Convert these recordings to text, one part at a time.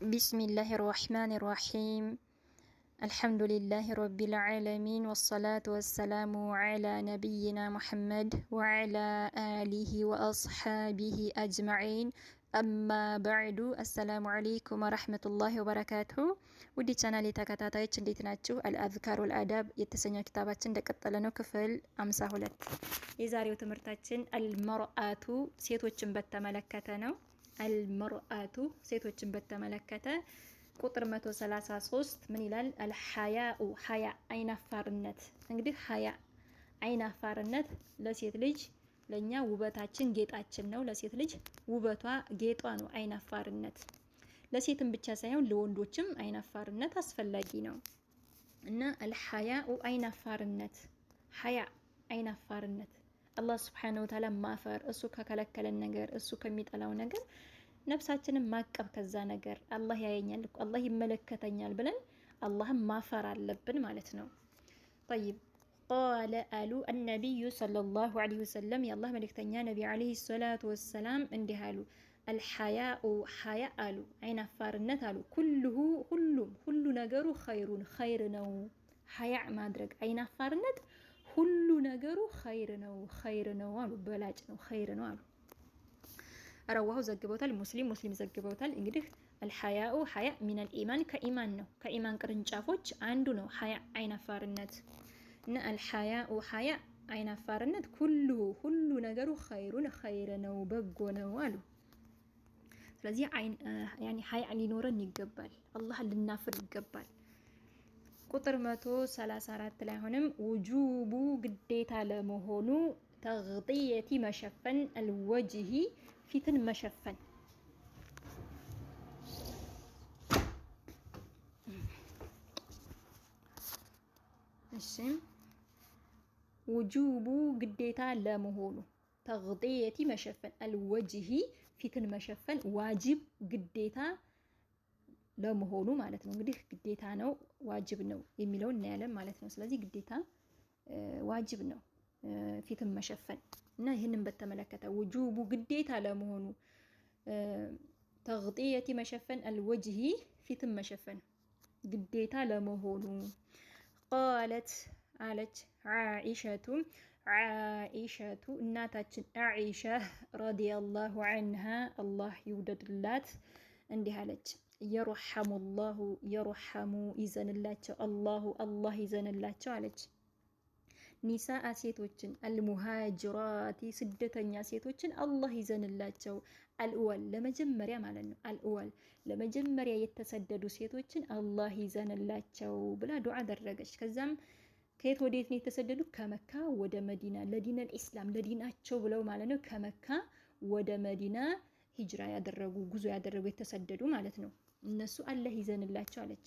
بسم الله الرحمن الرحيم. الحمد لله رب العالمين والصلاة والسلام على نبينا محمد وعلى آله وأصحابه أجمعين. أما بعد السلام عليكم ورحمة الله وبركاته. ودي channel ተከታታዮች እንዴት ናችሁ? الأذكار والآداب የተሰኘው ኪታባችን እንደቀጠለ ነው። ክፍል 52 የዛሬው ትምህርታችን አልመርአቱ ሴቶችን በተመለከተ ነው። አልመርአቱ ሴቶችን በተመለከተ ቁጥር 133 ምን ይላል? አልሐያኡ ሐያ አይናፋርነት። እንግዲህ ሐያ አይናፋርነት ለሴት ልጅ ለኛ ውበታችን ጌጣችን ነው። ለሴት ልጅ ውበቷ ጌጧ ነው አይናፋርነት። ለሴትም ብቻ ሳይሆን ለወንዶችም አይናፋርነት አስፈላጊ ነው እና አልሐያኡ አይናፋርነት ሐያ አይናፋርነት አላህ Subhanahu Wa Ta'ala ማፈር እሱ ከከለከለን ነገር እሱ ከሚጠላው ነገር ነፍሳችንን ማቀብ ከዛ ነገር አላህ ያየኛል አላህ ይመለከተኛል ብለን አላህን ማፈር አለብን ማለት ነው። طيب قال النبي صلى الله عليه وسلم يا الله ملكتኛ ነብይ عليه الصلاه والسلام እንዲህ አሉ الحياء حياء አሉ አይናፋርነት አሉ ሁሉ ነገሩ ኸይር ነው። ሐያእ ማድረግ አይናፋርነት ሁሉ ነገሩ ኸይር ነው አሉ በላጭ ነው ኸይር ነው አሉ። ረዋሁ ዘግበውታል ሙስሊም ዘግበውታል። እንግዲህ الحياء حياء من الإيمان ከኢማን ነው ከኢማን ቅርንጫፎች አንዱ ነው ሐያእ አይናፋርነት እና الحياء حياء አይናፋርነት ሁሉ ነገሩ ኸይር ነው በጎ ነው አሉ። ስለዚህ ያኒ ሐያእ ሊኖረን ይገባል አላህን ልናፍር ይገባል። ቁጥር 134 ላይ ሆነም ውጁቡ ግዴታ ለመሆኑ ተግጢየቲ መሸፈን الوجه ፊትን መሸፈን እሺ ውጁቡ ግዴታ ለመሆኑ ተግጢየቲ መሸፈን الوجه ፊትን መሸፈን ዋጅብ ግዴታ ለመሆኑ ማለት ነው። እንግዲህ ግዴታ ነው ዋጅብ ነው የሚለው እናያለን ማለት ነው። ስለዚህ ግዴታ ዋጅብ ነው ፊትን መሸፈን እና ይሄንን በተመለከተ ውጁቡ ግዴታ ለመሆኑ ተግጢየቲ መሸፈን الوجه ፊትን መሸፈን ግዴታ ለመሆኑ قالت አለች ዓኢሸቱ እናታችን ዓኢሻ ረዲየላሁ ዐንሃ አላህ ይውደድላት እንዲህ አለች የረሐሙ ይዘንላቸው አላህ ይዘንላቸው አለች። ኒሳአ ሴቶችን አልሙሃጅራቲ ስደተኛ ሴቶችን አላህ ይዘንላቸው። አልኡወል ለመጀመሪያ ማለት ነው። አልኡወል ለመጀመሪያ የተሰደዱ ሴቶችን አላህ ይዘንላቸው ብላ ዱዓ አደረገች። ከዛም ከየት ወዴት ነው የተሰደዱ? ከመካ ወደ መዲና ለዲነል ኢስላም ለዲናቸው ብለው ማለት ነው። ከመካ ወደ መዲና ሂጅራ ያደረጉ ጉዞ ያደረጉ የተሰደዱ ማለት ነው። እነሱ አላህ ይዘንላቸው አለች።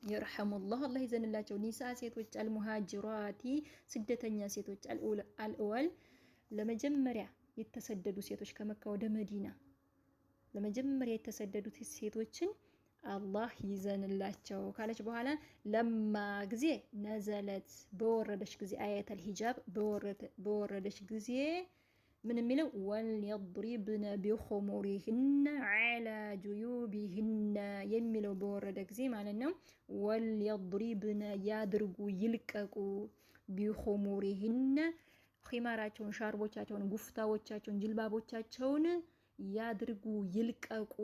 ይርሐሙላህ አላህ ይዘንላቸው። ኒሳ ሴቶች አልሙሃጅራቲ ስደተኛ ሴቶች አልኡወል ለመጀመሪያ የተሰደዱ ሴቶች ከመካ ወደ መዲና ለመጀመሪያ የተሰደዱት ሴቶችን አላህ ይዘንላቸው ካለች በኋላ ለማ ጊዜ ነዘለት በወረደች ጊዜ አያተል ሂጃብ በወረደች ጊዜ ምን የሚለው ወልየድሪብነ ቢኹሙሪሂነ ዐላ ጁዩቢሂነ የሚለው በወረደ ጊዜ ማለት ነው። ወልየድሪብነ ያድርጉ ይልቀቁ ቢኹሙሪሂነ ኺማራቸውን ሻርቦቻቸውን ጉፍታዎቻቸውን ጅልባቦቻቸውን ያድርጉ ይልቀቁ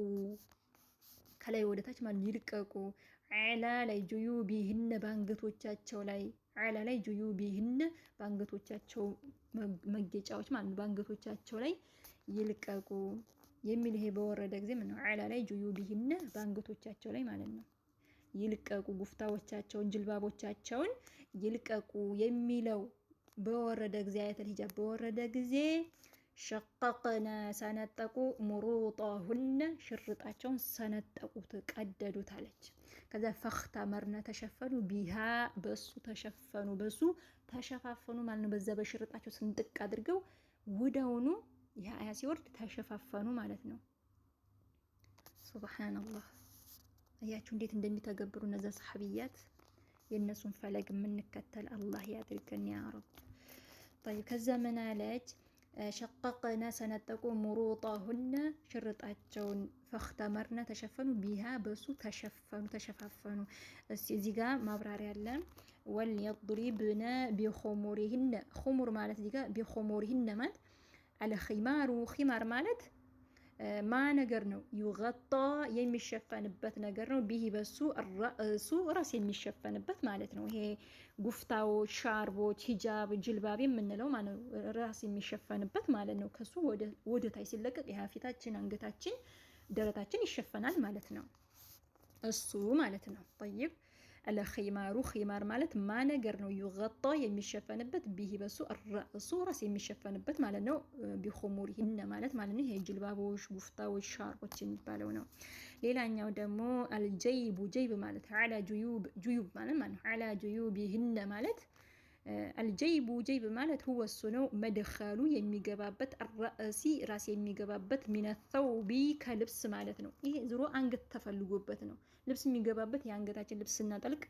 ከላይ ወደታች ማለት ይልቀቁ ዐላ ላይ ጁዩቢሂነ ባንገቶቻቸው ላይ ዐላ ላይ ጁዩቢሂነ ባንገቶቻቸው መገጫዎች ማለት ባንገቶቻቸው ላይ ይልቀቁ የሚል ይሄ በወረደ ጊዜ ምን ነው ዐላ ላይ ጁዩቢሂነ ባንገቶቻቸው ላይ ማለት ነው ይልቀቁ ጉፍታዎቻቸውን ጅልባቦቻቸውን ይልቀቁ የሚለው በወረደ ጊዜ አያተል ሂጃብ በወረደ ጊዜ ሸቀቅና ሰነጠቁ ሙሩጣሁነ ሽርጣቸውን ሰነጠቁት ቀደዱት አለች። ከዛ ፈኽተመርነ ተሸፈኑ ቢሃ በሱ ተሸፋፈኑ ማለት ነው። በዛ በሽርጣቸው ስንጥቅ አድርገው ወዳውኑ ይሄ አያ ሲወርድ ተሸፋፈኑ ማለት ነው። ሱብሃንአላህ አያችሁ እንዴት እንደሚተገብሩ እነዛ ሰሐቢያት የነሱን ፈለግ የምንከተል አላህ ያድርገን ያ ረብ። طيب ከዛ ምን አለች ሸቀቅነ ሰነጠቁ ሙሩጣሁነ ሽርጣቸውን ፈኽተመርነ ተሸፈኑ ቢሃ በሱ ተሸፋፈኑ። እዚህ ጋር ማብራሪያ አለ። ወልየድሪብነ ቢኹሙሪሂነ ኹሙር ማለት እዚህ ጋር ቢኹሙሪሂነ ማለት አልኺማሩ ኺማር ማለት ማ ነገር ነው ይغጣ የሚሸፈንበት ነገር ነው። ቢሂ በሱ ራሱ ራስ የሚሸፈንበት ማለት ነው። ይሄ ጉፍታዎች፣ ሻርቦች፣ ሂጃብ፣ ጅልባብ የምንለው ማለት ነው። ራስ የሚሸፈንበት ማለት ነው። ከሱ ወደ ታይ ሲለቀቅ ያ ፊታችን፣ አንገታችን፣ ደረታችን ይሸፈናል ማለት ነው። እሱ ማለት ነው። طيب አልኺማሩ ኺማር ማለት ማ ነገር ነው ይغጣ የሚሸፈንበት ቢሂ በሱ ራሱ ራስ የሚሸፈንበት ማለት ነው። ቢኹሙሪሂነ ማለት ነው። ይሄ ጅልባቦች፣ ጉፍታዎች፣ ሻርቦች የሚባለው ነው። ሌላኛው ደግሞ አልጀይቡ ጀይብ ማለት አላ ጁዩብ ማለት ነው። አላ ጁዩቢሂነ ማለት አልጀይቡ ጀይብ ማለት ሁወ እሱ ነው። መድኸሉ የሚገባበት ራሲ ራስ የሚገባበት ሚነ ተውቢ ከልብስ ማለት ነው። ይሄ ዝሮ አንገት ተፈልጎበት ነው። ልብስ የሚገባበት የአንገታችን ልብስ ስናጠልቅ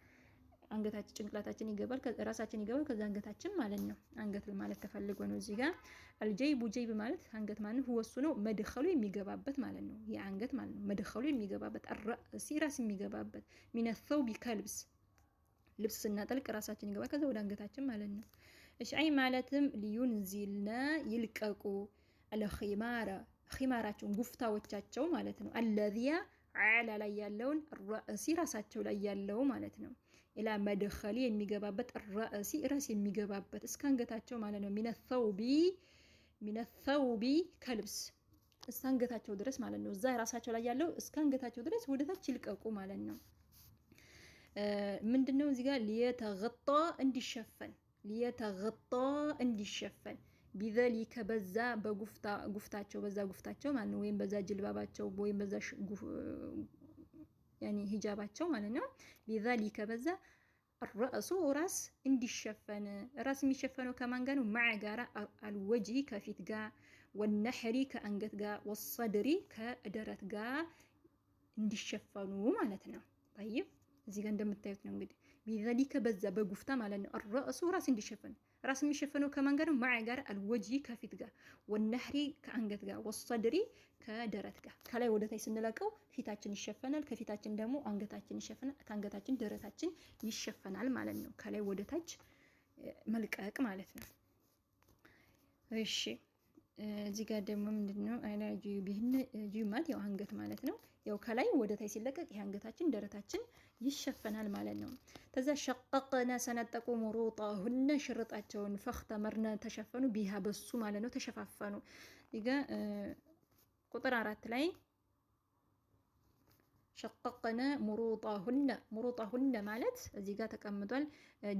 አንገታችን ጭንቅላታችን ይገባል፣ ራሳችን ይገባል፣ ከዛ አንገታችን ማለት ነው። አንገት ማለት ተፈልጎ ነው እዚህ ጋር። አልጀይቡ ጀይብ ማለት አንገት ማለት ሁወ እሱ ነው። መድኸሉ የሚገባበት ማለት ነው። የአንገት ማለት ነው። መድኸሉ የሚገባበት ራሲ ራስ የሚገባበት ሚነ ተውቢ ከልብስ ልብስ ስናጠልቅ ራሳችን ይገባል፣ ከዛ ወደ አንገታችን ማለት ነው። እሺ አይ ማለትም ሊዩንዚልነ ይልቀቁ አልኺማራ ኺማራቸውን ጉፍታዎቻቸው ማለት ነው። አለዚያ አላ ላይ ያለውን ራሲ ራሳቸው ላይ ያለው ማለት ነው። ኢላ መድኸሊ የሚገባበት ራሲ ራስ የሚገባበት እስከ አንገታቸው ማለት ነው። ሚነ ተውቢ ከልብስ እስከ አንገታቸው ድረስ ማለት ነው። እዛ ራሳቸው ላይ ያለው እስከ አንገታቸው ድረስ ወደታች ይልቀቁ ማለት ነው። ምንድነው እዚህ ጋር ሊየተገጣ እንዲሸፈን ቢዘሊከ በዛ ጉፍታቸው በዛ ጉፍታቸው ማለት ነው። ወይም በዛ ጅልባባቸው ወይም በዛ ያኒ ሂጃባቸው ማለት ነው። ቢዘሊከ በዛ ራሱ ራስ እንዲሸፈን ራስ የሚሸፈነው ከማን ጋር ነው? ማዕ ጋራ አልወጂ ከፊት ጋር ወነሕሪ ከአንገት ጋር ወሰድሪ ከደረት ጋር እንዲሸፈኑ ማለት ነው። طيب እዚህ ጋር እንደምታዩት ነው እንግዲህ ቢዘሊከ በዛ በጉፍታ ማለት ነው። ራሱ ራስ እንዲሸፈን ራስ የሚሸፈነው ከማን ጋር ነው? ማዕ ጋር አልወጂ ከፊት ጋር ወነሕሪ ከአንገት ጋር ወሰድሪ ከደረት ጋር። ከላይ ወደ ታይ ስንለቀው ፊታችን ይሸፈናል፣ ከፊታችን ደግሞ አንገታችን ይሸፈናል፣ ከአንገታችን ደረታችን ይሸፈናል ማለት ነው። ከላይ ወደ ታች መልቀቅ ማለት ነው። እሺ እዚህ ጋር ደግሞ ምንድነው አይና ጁዩቢሂነ ጁዩብ ማለት ያው አንገት ማለት ነው። ያው ከላይ ወደ ታይ ሲለቀቅ ይሄ አንገታችን ደረታችን ይሸፈናል ማለት ነው። ተዛ ሸቀቅነ ሰነጠቁ ሙሩጣሁነ ሽርጣቸውን ፈኽተመርነ ተሸፈኑ ቢሃ በሱ ማለት ነው። ተሸፋፈኑ ይጋ ቁጥር 4 ላይ ሸቀቅነ ሙሩጣሁነ ማለት እዚህ ጋር ተቀምጧል።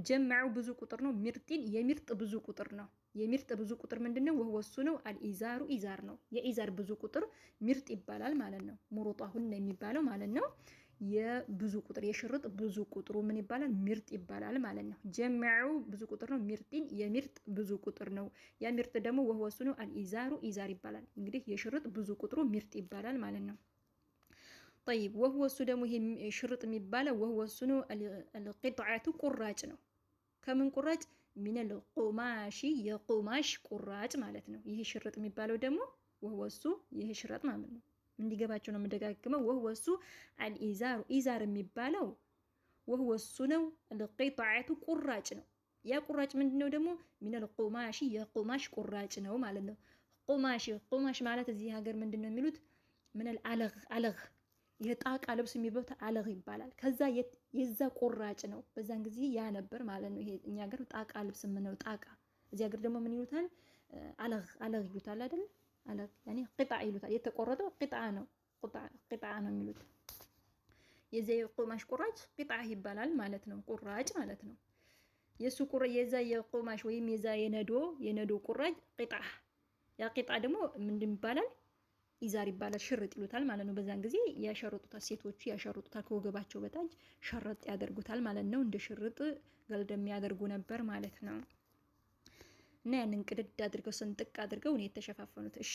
ጀመዑ ብዙ ቁጥር ነው። ሚርጢን የሚርጥ ብዙ ቁጥር ነው። የሚርጥ ብዙ ቁጥር ምንድነው? ወህወሱ ነው። አልኢዛሩ ኢዛር ነው። የኢዛር ብዙ ቁጥር ሚርጥ ይባላል ማለት ነው። ሙሩጣሁነ የሚባለው ማለት ነው የብዙ ቁጥር የሽርጥ ብዙ ቁጥሩ ምን ይባላል? ሚርጥ ይባላል ማለት ነው። ጀመዑ ብዙ ቁጥር ነው። ሚርጢን የሚርጥ ብዙ ቁጥር ነው። ያ ሚርጥ ደግሞ ወህወሱ ነው። አልኢዛሩ ኢዛር ይባላል። እንግዲህ የሽርጥ ብዙ ቁጥሩ ሚርጥ ይባላል ማለት ነው። طيب ወህወሱ ደግሞ ይሄ ሽርጥ የሚባለው ወህወሱ ነው። አልቂጥዓቱ ቁራጭ ነው። ከምን ቁራጭ? ሚነል ቁማሺ የቁማሽ ቁራጭ ማለት ነው። ይሄ ሽርጥ የሚባለው ደግሞ ወህወሱ ይሄ ሽርጥ ማለት ነው። እንዲገባቸው ነው የምደጋግመው። ወህወሱ አልኢዛሩ ኢዛር የሚባለው ወህወሱ ነው። አልቂጥዓቱ ቁራጭ ነው። ያ ቁራጭ ምንድነው ደግሞ? ሚነል ቁማሺ የቁማሽ ቁራጭ ነው ማለት ነው። ቁማሽ ማለት እዚህ ሀገር ምንድነው የሚሉት? ሚነል አለግ የጣቃ ልብስ የሚበታ አለግ ይባላል። ከዛ የዛ ቁራጭ ነው። በዛን ጊዜ ያ ነበር ማለት ነው። ይሄ እኛ ሀገር ጣቃ ልብስ የምንለው ጣቃ፣ እዚህ ሀገር ደግሞ ምን ይሉታል? አለግ ይሉታል አይደል? አለግ ያኔ ቂጣ ይሉታል። የተቆረጠው ቂጣ ነው። ቂጣ ነው የሚሉት። የዛ የቁማሽ ቁራጭ ቂጣ ይባላል ማለት ነው። ቁራጭ ማለት ነው። የሱ የዛ የቁማሽ ወይም የዛ የነዶ ቁራጭ ቂጣ። ያ ቂጣ ደግሞ ምንድን ይባላል? ኢዛር ይባላል። ሽርጥ ይሉታል ማለት ነው። በዛን ጊዜ ያሸርጡታል፣ ሴቶቹ ያሸርጡታል። ከወገባቸው በታች ሸርጥ ያደርጉታል ማለት ነው። እንደ ሽርጥ ገልደም ያደርጉ ነበር ማለት ነው። እና ያንን ቅድድ አድርገው ስንጥቅ አድርገው ነው የተሸፋፈኑት። እሺ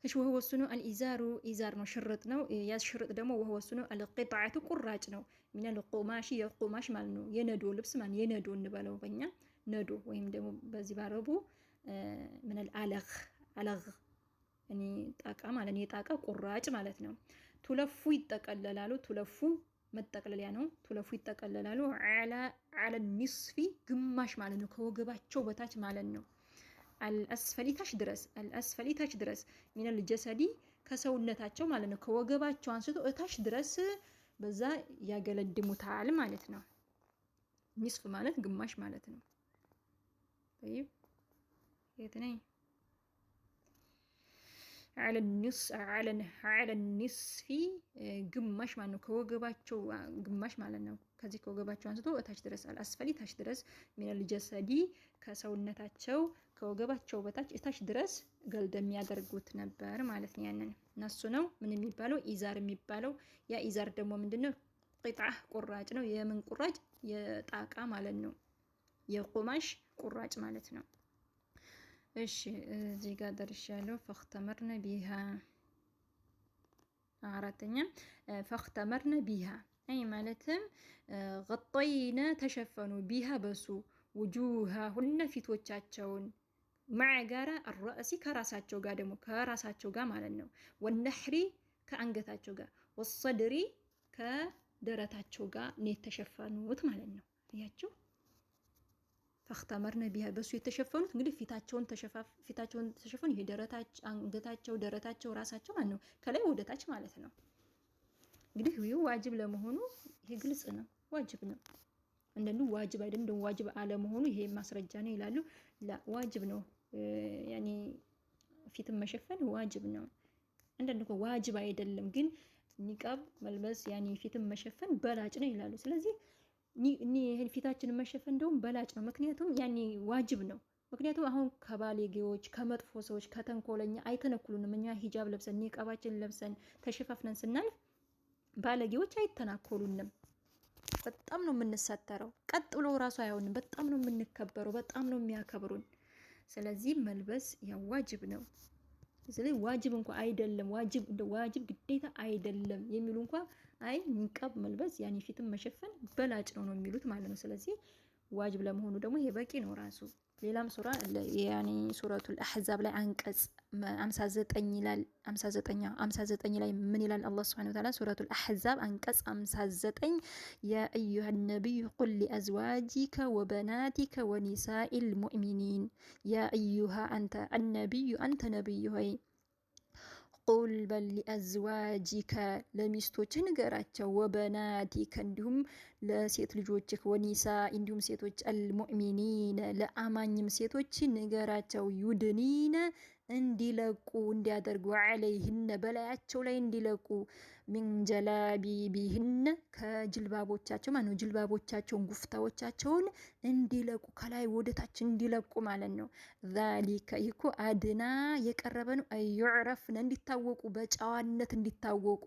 ወህወሱ ነው። አልኢዛሩ ኢዛር ነው፣ ሽርጥ ነው። ያ ሽርጥ ደግሞ ወህወሱ ነው። አልቂጥዓቱ ቁራጭ ነው። ሚነል ቁማሺ የቁማሽ ማለት ነው። የነዶ ልብስ ማለት የነዶ እንበለው በእኛ ነዶ ወይም ደግሞ በዚህ ባረቡ ምን አልአለግ አለግ እኔ ጣቃ ማለት ነው የጣቃ ቁራጭ ማለት ነው። ቱለፉ ይጠቀለላሉ። ቱለፉ መጠቅለያ ነው። ቱለፉ ይጠቀለላሉ አለ ኒስፊ ግማሽ ማለት ነው ከወገባቸው በታች ማለት ነው። አልአስፈሊ ታች ድረስ ሚነል ጀሰዲ ከሰውነታቸው ማለት ነው ከወገባቸው አንስቶ እታች ድረስ በዛ ያገለድሙታል ማለት ነው። ኒስፍ ማለት ግማሽ ማለት ነው። طيب የት ነኝ? على النصف ግማሽ ማለት ነው ከወገባቸው ግማሽ ማለት ነው። ከዚህ ከወገባቸው አንስቶ እታች ድረስ አልአስፈሊ ታች ድረስ ሚነል ጀሰዲ ከሰውነታቸው ከወገባቸው በታች እታች ድረስ ገልደም ያደርጉት ነበር ማለት ነው። ያንን እነሱ ነው ምን የሚባለው ኢዛር የሚባለው። ያ ኢዛር ደግሞ ምንድነው? ቂጣ ቁራጭ ነው። የምን ቁራጭ? የጣቃ ማለት ነው። የቁማሽ ቁራጭ ማለት ነው። እሺ እዚህ ጋር ደርሻለሁ። ፈክተመርነ ቢሃ አራተኛ ፈክተመርነ ቢሃ አይ ማለትም ገጠይነ ተሸፈኑ ቢሃ በሱ ውጁሃ ሁነ ፊቶቻቸውን ማዕ ጋራ አራእሲ ከራሳቸው ጋር ደግሞ ከራሳቸው ጋር ማለት ነው። ወነሕሪ ከአንገታቸው ጋር ወሰድሪ ከደረታቸው ጋር ነው የተሸፈኑት ማለት ነው። አያችሁ ፈክተመርነ ቢሃ በሱ የተሸፈኑት እንግዲህ ፊታቸውን ተሸፈኑ። ይሄ ደረታቸው አንገታቸው ደረታቸው ራሳቸው ማለት ነው ከላይ ወደታች ማለት ነው። እንግዲህ ይሄ ዋጅብ ለመሆኑ ይሄ ግልጽ ነው። ዋጅብ ነው። እንደኑ ዋጅብ አይደለም እንደው ዋጅብ አለመሆኑ ይሄ ማስረጃ ነው ይላሉ። ላ ዋጅብ ነው። ያኒ ፊትን መሸፈን ዋጅብ ነው። እንደኑ ዋጅብ አይደለም ግን ኒቃብ መልበስ ያኒ ፊትን መሸፈን በላጭ ነው ይላሉ። ስለዚህ ይሄን ፊታችንን መሸፈን እንደውም በላጭ ነው። ምክንያቱም ያኔ ዋጅብ ነው። ምክንያቱም አሁን ከባለጌዎች ከመጥፎ ሰዎች ከተንኮለኛ አይተነኩሉንም። እኛ ሂጃብ ለብሰን ኒቃባችን ለብሰን ተሸፋፍነን ስናልፍ ባለጌዎች አይተናኮሉንም። በጣም ነው የምንሰተረው። ቀጥ ብሎ ራሱ አይሆንም። በጣም ነው የምንከበረው። በጣም ነው የሚያከብሩን። ስለዚህ መልበስ ያው ዋጅብ ነው። ስለዚህ ዋጅብ እንኳን አይደለም ዋጅብ ግዴታ አይደለም የሚሉ እንኳን አይ ኒቃብ መልበስ ያኔ ፊትን መሸፈን በላጭ ነው የሚሉት ማለት ነው። ስለዚህ ዋጅብ ለመሆኑ ደግሞ ይሄ በቂ ነው ራሱ። ሌላም ሱራ ያኔ ሱረቱል አሕዛብ ላይ አንቀጽ 59 ይላል። 59 ላይ ምን ይላል አላህ Subhanahu Wa Ta'ala? ሱረቱል አሕዛብ አንቀጽ 59 ያ አዩሃ ነቢይ ቁል ሊአዝዋጂከ ወበናቲከ ወኒሳኢል ሙእሚኒን ያ አዩሃ አንተ አነቢዩ አንተ ነቢይ ሆይ ቁል በል ሊአዝዋጂከ ለሚስቶችህ ንገራቸው፣ ወበናቲከ እንዲሁም ለሴት ልጆችህ፣ ወኒሳ እንዲሁም ሴቶች አልሙእሚኒነ ለአማኝም ሴቶች ንገራቸው፣ ዩድኒነ እንዲለቁ እንዲያደርጉ ዐለይህነ በላያቸው ላይ እንዲለቁ ሚን ጀላቢቢህነ ከጅልባቦቻቸው ማለት ነው። ጅልባቦቻቸውን ጉፍታዎቻቸውን እንዲለቁ ከላይ ወደታች እንዲለቁ ማለት ነው። ዛሊከ ይኮ አድና የቀረበ ነው። አዩዕረፍነ እንዲታወቁ በጨዋነት እንዲታወቁ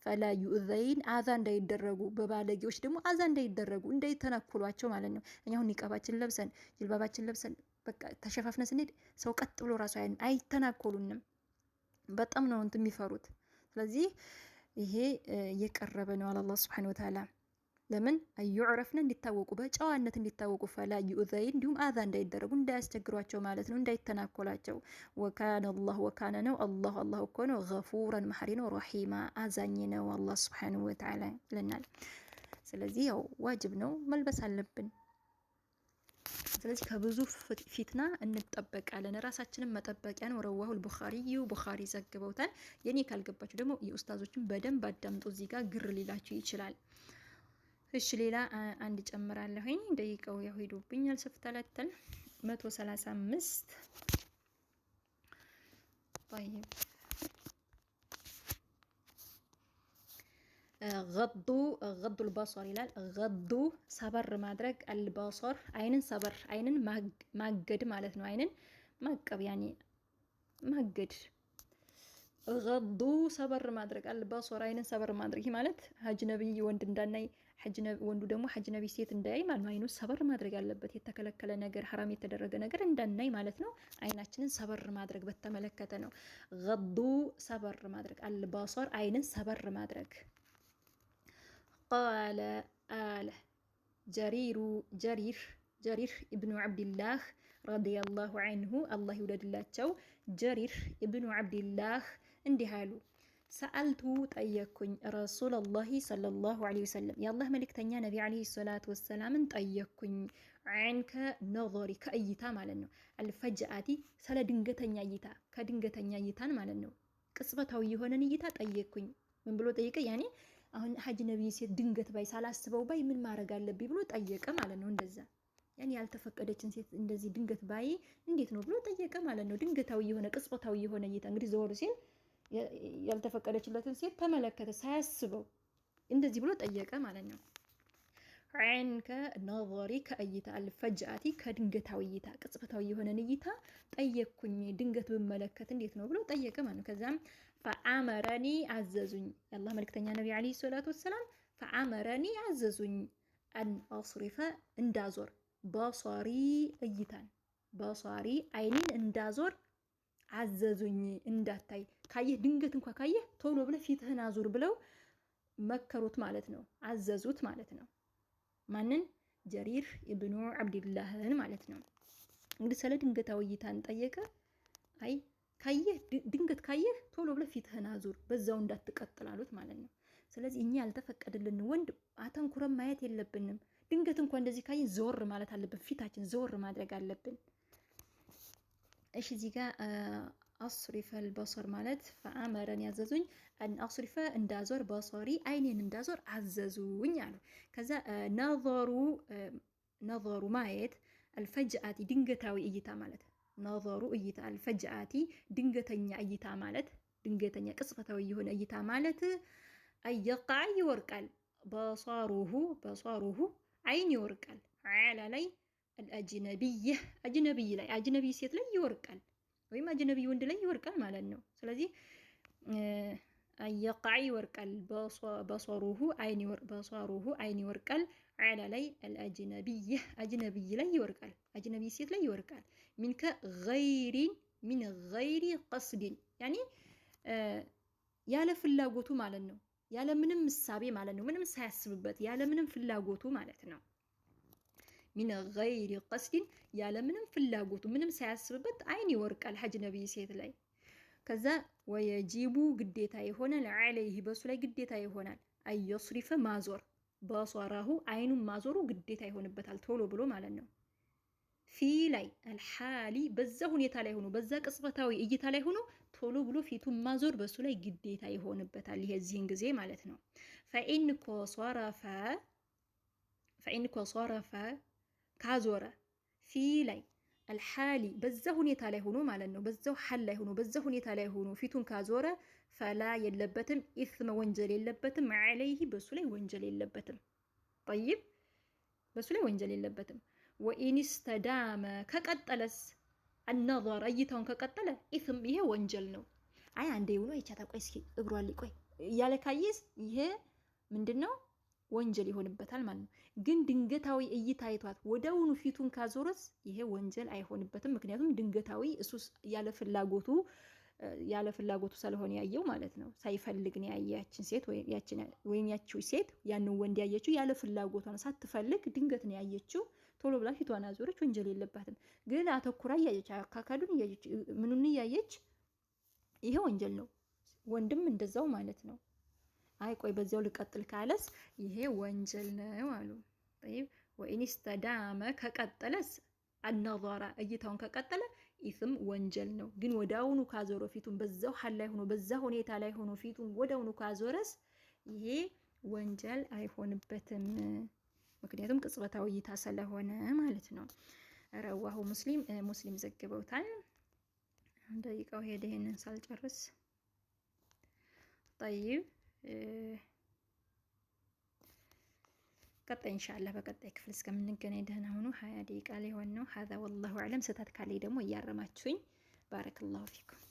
ፈላ ዩእዘይን አዛ እንዳይደረጉ በባለጌዎች ደግሞ አዛ እንዳይደረጉ እንዳይተናኩሏቸው ማለት ነው። እኛ አሁን ኒቃባችን ለብሰን ጅልባባችን ለብሰን በቃ ተሸፋፍነ ስንሄድ ሰው ቀጥ ብሎ ራሱ አይተናኮሉንም። በጣም ነው እንትን የሚፈሩት። ስለዚህ ይሄ የቀረበ ነው አለ አላህ Subhanahu Wa Ta'ala። ለምን አዩዕረፍነ እንዲታወቁ በጨዋነት እንዲታወቁ ፈላ ዩእዘይን እንዲሁም አዛ እንዳይደረጉ እንዳያስቸግሯቸው ማለት ነው እንዳይተናኮላቸው። ወካነ አላህ ወካነ ነው አላህ እኮ ነው ገፉረን መሐሪ ነው ረሂማ አዛኝ ነው አላህ Subhanahu Wa Ta'ala ይለናል። ስለዚህ ያው ዋጅብ ነው መልበስ አለብን። ስለዚህ ከብዙ ፊትና እንጠበቃለን። ራሳችንን መጠበቂያ ነው። ረዋሁል ቡኻሪ ዘግበውታል። የኔ ካልገባችሁ ደግሞ የኡስታዞችን በደንብ አዳምጡ። እዚህ ጋር ግር ሊላችሁ ይችላል። እሺ ሌላ አንድ ጨምራለሁኝ። ደቂቃው ያው ሄዶብኛል ስፍተለተል 135 طيب ገዱ ልባሶር ይላል። ገዱ ሰበር ማድረግ አልባሶር አይንን ሰበር አይንን ማገድ ማለት ነው። አይንን ማቀብ ያኔ ማገድ። ገዱ ሰበር ማድረግ አልባሶር አይንን ሰበር ማድረግ ይህ ማለት አጅነቢ ወንድ እንዳናይ ወንዱ ደግሞ አጅነቢ ሴት እንዳያይ ማለት ነው። አይኑ ሰበር ማድረግ አለበት። የተከለከለ ነገር ሐራም የተደረገ ነገር እንዳናይ ማለት ነው። አይናችንን ሰበር ማድረግ በተመለከተ ነው። ገዱ ሰበር ማድረግ አልባሶር አይንን ሰበር ማድረግ። ቃለ አለ ጀሪር ኢብኑ ዓብድላህ ረዲየላሁ ዐንሁ አላህ ይውደድላቸው ጀሪር ኢብኑ ዐብድላህ እንዲህ አሉ። ሰአልቱ ጠየቅኩኝ ረሱለላሂ ሰለላሁ ዐለይሂ ወሰለም የአላህ መልእክተኛ ነቢ ዐለይሂ ሰላቱ ወሰላምን ጠየቅኩኝ። ዐንከ ነዘሪ ከእይታ ማለት ነው። አልፈጅአቲ ስለ ድንገተኛ እይታ ከድንገተኛ እይታን ማለት ነው። ቅጽበታዊ የሆነን እይታ ጠየቅኩኝ። ምን ብሎ ጠየቀ? ያኔ አሁን ሀጅ ነቢይ ሴት ድንገት ባይ ሳላስበው ባይ ምን ማድረግ አለብኝ ብሎ ጠየቀ ማለት ነው። እንደዛ ያኔ ያልተፈቀደችን ሴት እንደዚህ ድንገት ባይ እንዴት ነው ብሎ ጠየቀ ማለት ነው። ድንገታዊ የሆነ ቅጽበታዊ የሆነ እይታ እንግዲህ ዘወር ሲል ያልተፈቀደችለትን ሴት ተመለከተ ሳያስበው እንደዚህ ብሎ ጠየቀ ማለት ነው። ዐንከ ነዘሪ ከእይታ አልፈጅአቲ ከድንገታዊ እይታ ቅጽበታዊ የሆነን እይታ ጠየቅኩኝ ድንገት ብመለከት እንዴት ነው ብሎ ጠየቀ ማለት ነው። ከዛም ፈአመረኒ አዘዙኝ የአላህ መልክተኛ ነቢ ዐለይሂ ሰላቱ ወሰላም ፈአመረኒ አዘዙኝ አን አስሪፈ እንዳዞር በሷሪ እይታን በሷሪ አይኔን እንዳዞር አዘዙኝ። እንዳታይ ካየህ ድንገት እንኳን ካየህ ቶሎ ብለህ ፊትህን አዙር ብለው መከሩት ማለት ነው። አዘዙት ማለት ነው። ማንን? ጀሪር ኢብኑ ዐብድላህን ማለት ነው። እንግዲህ ስለ ድንገታዊ እይታን ጠየቀ። አይ ካየህ ድንገት ካየህ ቶሎ ብለህ ፊትህን አዙር በዛው እንዳትቀጥል አሉት ማለት ነው። ስለዚህ እኛ ያልተፈቀደልን ወንድ አተንኩረን ማየት የለብንም። ድንገት እንኳን እንደዚህ ካየን ዘወር ማለት አለብን። ፊታችን ዘወር ማድረግ አለብን። እሺ እዚህ ጋር አስሪፈ አልበሰር ማለት ፈአመረን ያዘዙኝ አን አስሪፈ እንዳዞር በሰሪ አይኔን እንዳዞር አዘዙኝ አሉ። ከዛ ነዘሩ ማየት አልፈጅአቲ ድንገታዊ እይታ ማለት ነዘሩ እይታ አልፈጅአቲ ድንገተኛ እይታ ማለት ድንገተኛ ቅጽበታዊ የሆነ እይታ ማለት አየቃ ይወርቃል በሷሩሁ አይን ይወርቃል አላ ላይ አልአጅነቢይ አጅነቢይ ላይ አጅነቢይ ሴት ላይ ይወርቃል ወይም አጅነቢይ ወንድ ላይ ይወርቃል ማለት ነው። ስለዚህ አየቃ ይወርቃል በሷሩሁ አይን ይወርቃል አላ ላይ አልአጅነቢይ አጅነቢይ ላይ ይወርቃል አጅነቢይ ሴት ላይ ይወርቃል። ሚን ገይሪ ቀስዲን ያኒ ያለ ፍላጎቱ ማለት ነው። ያለ ምንም ምሳቤ ማለት ነው። ምንም ሳያስብበት ያለ ምንም ፍላጎቱ ማለት ነው። ሚን ገይሪ ቀስዲን ያለ ምንም ፍላጎቱ ምንም ሳያስብበት አይን ይወርቃል አጅነቢይ ሴት ላይ። ከዛ ወየጂቡ ግዴታ ይሆናል ዐለይሂ በሱ ላይ ግዴታ ይሆናል አየስሪፈ ማዞር በሷራሁ አይኑን ማዞሩ ግዴታ ይሆንበታል ቶሎ ብሎ ማለት ነው። ፊ ላይ አልሓሊ በዛ ሁኔታ ላይ ሆኖ በዛ ቅጽበታዊ እይታ ላይ ሆኖ ቶሎ ብሎ ፊቱን ማዞር በሱ ላይ ግዴታ ይሆንበታል። ይሄ እዚህን ጊዜ ማለት ነው። ፈኢን ኮሶረፈ ካዞረ ፊ ላይ አልሓሊ በዛ ሁኔታ ላይ ሆኖ ማለት ነው። በዛው ሐል ላይ ሆኖ በዛ ሁኔታ ላይ ሆኖ ፊቱን ካዞረ ፈላ የለበትም ኢስመ ወንጀል የለበትም ዐለይሂ በሱ ላይ ወንጀል የለበትም። ጠይብ በሱ ላይ ወንጀል የለበትም። ወኢንስተዳመ ከቀጠለስ አነዘር እይታውን ከቀጠለ ኢስም ይሄ ወንጀል ነው። አይ አንዴ ሆኖ አይቻታ ቆይ እስኪ እግሯል ቆይ ያለ ካየስ ይሄ ምንድነው ወንጀል ይሆንበታል ማለት ነው። ግን ድንገታዊ እይታ አይቷት ወደውኑ ፊቱን ካዞረስ ይሄ ወንጀል አይሆንበትም። ምክንያቱም ድንገታዊ እሱ ያለ ፍላጎቱ ስለሆነ ያየው ማለት ነው። ሳይፈልግ ነው ያያችን ሴት ወይም ያቺው ሴት ያን ወንድ ያየችው ያለ ፍላጎቷ ነው። ሳትፈልግ ድንገት ነው ያየችው። ቶሎ ብላ ፊቷን አዞረች፣ ወንጀል የለባትም። ግን አተኩራ እያየች አካካዱን እያየች ምኑን እያየች ይሄ ወንጀል ነው። ወንድም እንደዛው ማለት ነው። አይ ቆይ በዚያው ልቀጥል ካለስ ይሄ ወንጀል ነው አሉ። طيب ወኢንስተዳመ ከቀጠለስ አነዘራ እይታውን ከቀጠለ ኢስም ወንጀል ነው። ግን ወዳውኑ ካዞረ ፊቱን በዛው ሐል ላይ ሆኖ በዛ ሁኔታ ላይ ሆኖ ፊቱን ወዳውኑ ካዞረስ ይሄ ወንጀል አይሆንበትም። ምክንያቱም ቅጽበታዊ እይታ ስለሆነ ማለት ነው። ረዋሁ ሙስሊም ዘግበውታል። ደቂቃው ሄደ ይሄንን ሳልጨርስ طيب ቀጣይ ኢንሻአላህ በቀጣይ ክፍል እስከምንገናኝ ደህና ሁኑ። 20 ደቂቃ ላይ ሆነው هذا والله اعلم። ስህተት ካለኝ ደግሞ እያረማችሁኝ ባረከላሁ ፊኩም።